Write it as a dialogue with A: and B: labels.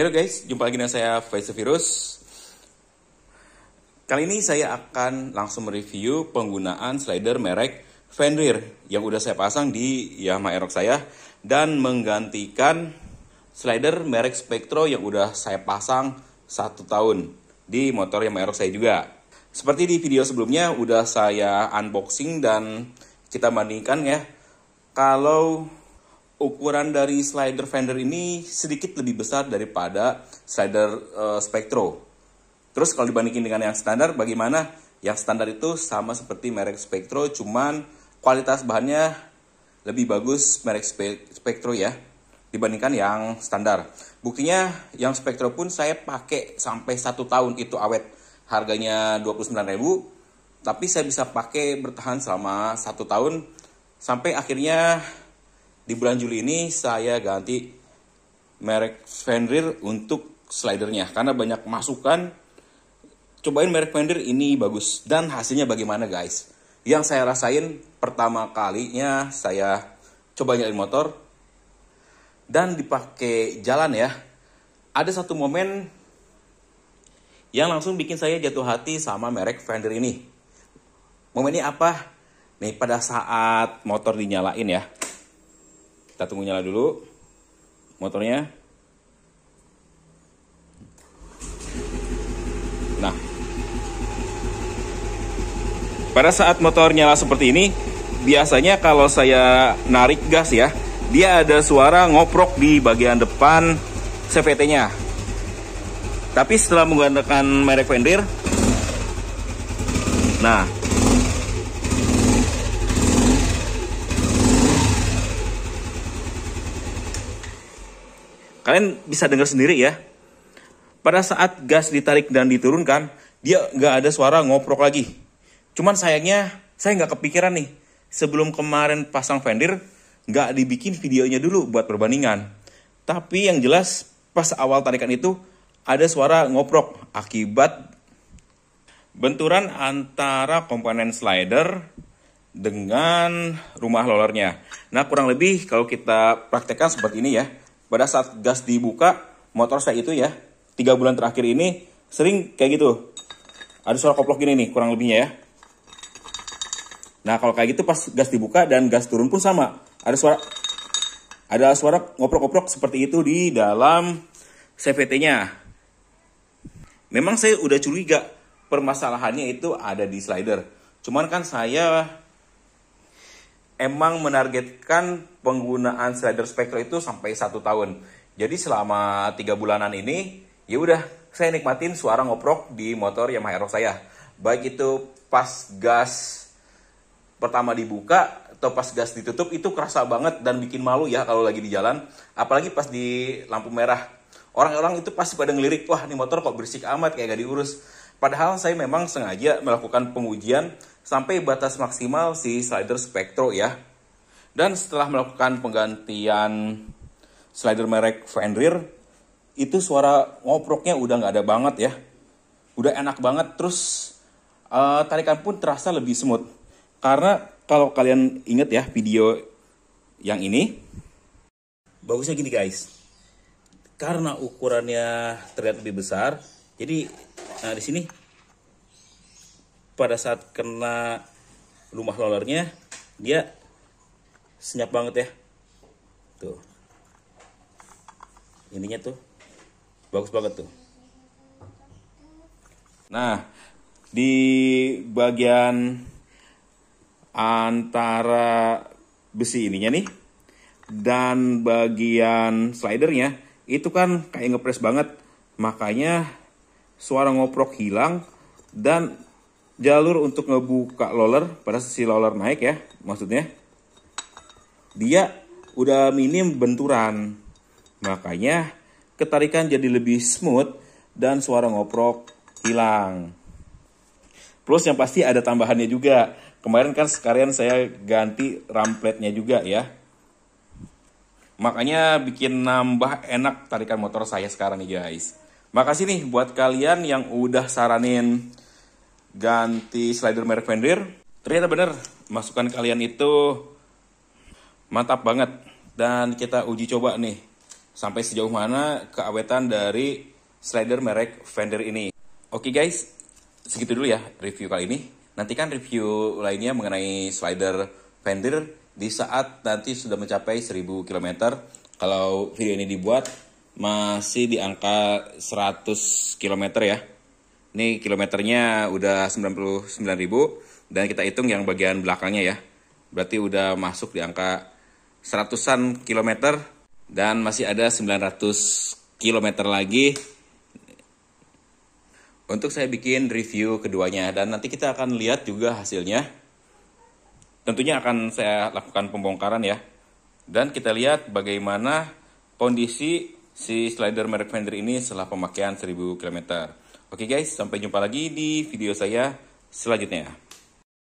A: Halo guys, jumpa lagi dengan saya Virus. Kali ini saya akan langsung mereview penggunaan slider merek Fenrir yang udah saya pasang di Yamaha Aerox saya dan menggantikan slider merek Spektro yang udah saya pasang 1 tahun di motor Yamaha Aerox saya juga. Seperti di video sebelumnya udah saya unboxing dan kita bandingkan ya. Kalau ukuran dari slider Fenrir ini sedikit lebih besar daripada slider Spektro. Terus kalau dibandingin dengan yang standar, bagaimana? Yang standar itu sama seperti merek Spektro, cuman kualitas bahannya lebih bagus merek Spektro ya, dibandingkan yang standar. Buktinya yang Spektro pun saya pakai sampai 1 tahun, itu awet. Harganya 29.000, tapi saya bisa pakai bertahan selama 1 tahun. Sampai akhirnya di bulan Juli ini saya ganti merek Fenrir untuk slidernya. Karena banyak masukan, cobain merek Fenrir ini bagus. Dan hasilnya bagaimana guys? Yang saya rasain pertama kalinya saya coba nyalain motor dan dipakai jalan ya. Ada satu momen yang langsung bikin saya jatuh hati sama merek Fenrir ini. Momennya apa? Nih pada saat motor dinyalain ya. Kita tunggu nyala dulu motornya. Nah, pada saat motor nyala seperti ini, biasanya kalau saya narik gas ya, dia ada suara ngoprok di bagian depan CVT-nya. Tapi setelah menggunakan merek Fenrir, nah, kalian bisa dengar sendiri ya. Pada saat gas ditarik dan diturunkan, dia nggak ada suara ngoprok lagi. Cuman sayangnya, saya nggak kepikiran nih. Sebelum kemarin pasang Fenrir, nggak dibikin videonya dulu buat perbandingan. Tapi yang jelas, pas awal tarikan itu, ada suara ngoprok akibat benturan antara komponen slider dengan rumah rollernya. Nah, kurang lebih kalau kita praktekkan seperti ini ya. Pada saat gas dibuka, motor saya itu ya, 3 bulan terakhir ini sering kayak gitu. Ada suara koplok gini nih, kurang lebihnya ya. Nah, kalau kayak gitu pas gas dibuka dan gas turun pun sama. Ada suara ngoprok-ngoprok seperti itu di dalam CVT-nya. Memang saya udah curiga permasalahannya itu ada di slider. Cuman kan saya emang menargetkan penggunaan slider Spektro itu sampai 1 tahun. Jadi selama 3 bulanan ini, ya udah saya nikmatin suara ngoprok di motor Yamaha Aerox saya. Baik itu pas gas pertama dibuka atau pas gas ditutup, itu kerasa banget dan bikin malu ya kalau lagi di jalan. Apalagi pas di lampu merah. Orang-orang itu pasti pada ngelirik, wah ini motor kok berisik amat, kayak gak diurus. Padahal saya memang sengaja melakukan pengujian sampai batas maksimal si slider Spektro ya. Dan setelah melakukan penggantian slider merek Fenrir, itu suara ngoproknya udah nggak ada banget ya. Udah enak banget, terus tarikan pun terasa lebih smooth. Karena kalau kalian inget ya video yang ini, bagusnya gini guys. Karena ukurannya terlihat lebih besar, jadi di sini pada saat kena rumah rollernya dia senyap banget ya. Tuh. Ininya tuh bagus banget tuh. Nah, di bagian antara besi ininya nih dan bagian slidernya itu kan kayak ngepres banget. Makanya suara ngoprok hilang dan jalur untuk ngebuka roller pada sisi roller naik ya, maksudnya dia udah minim benturan. Makanya ketarikan jadi lebih smooth dan suara ngoprok hilang. Plus yang pasti ada tambahannya juga. Kemarin kan sekalian saya ganti rampletnya juga ya. Makanya bikin nambah enak tarikan motor saya sekarang nih guys. Makasih nih buat kalian yang udah saranin ganti slider merek Fenrir. Ternyata bener, masukan kalian itu mantap banget. Dan kita uji coba nih sampai sejauh mana keawetan dari slider merek Fender ini. Oke guys, segitu dulu ya review kali ini. Nantikan review lainnya mengenai slider Fender di saat nanti sudah mencapai 1000 km. Kalau video ini dibuat masih di angka 100 km ya. Ini kilometernya udah 99.000 dan kita hitung yang bagian belakangnya ya. Berarti udah masuk di angka 100-an kilometer dan masih ada 900 kilometer lagi untuk saya bikin review keduanya, dan nanti kita akan lihat juga hasilnya. Tentunya akan saya lakukan pembongkaran ya. Dan kita lihat bagaimana kondisi si slider merek Fender ini setelah pemakaian 1000 km. Oke guys, sampai jumpa lagi di video saya selanjutnya.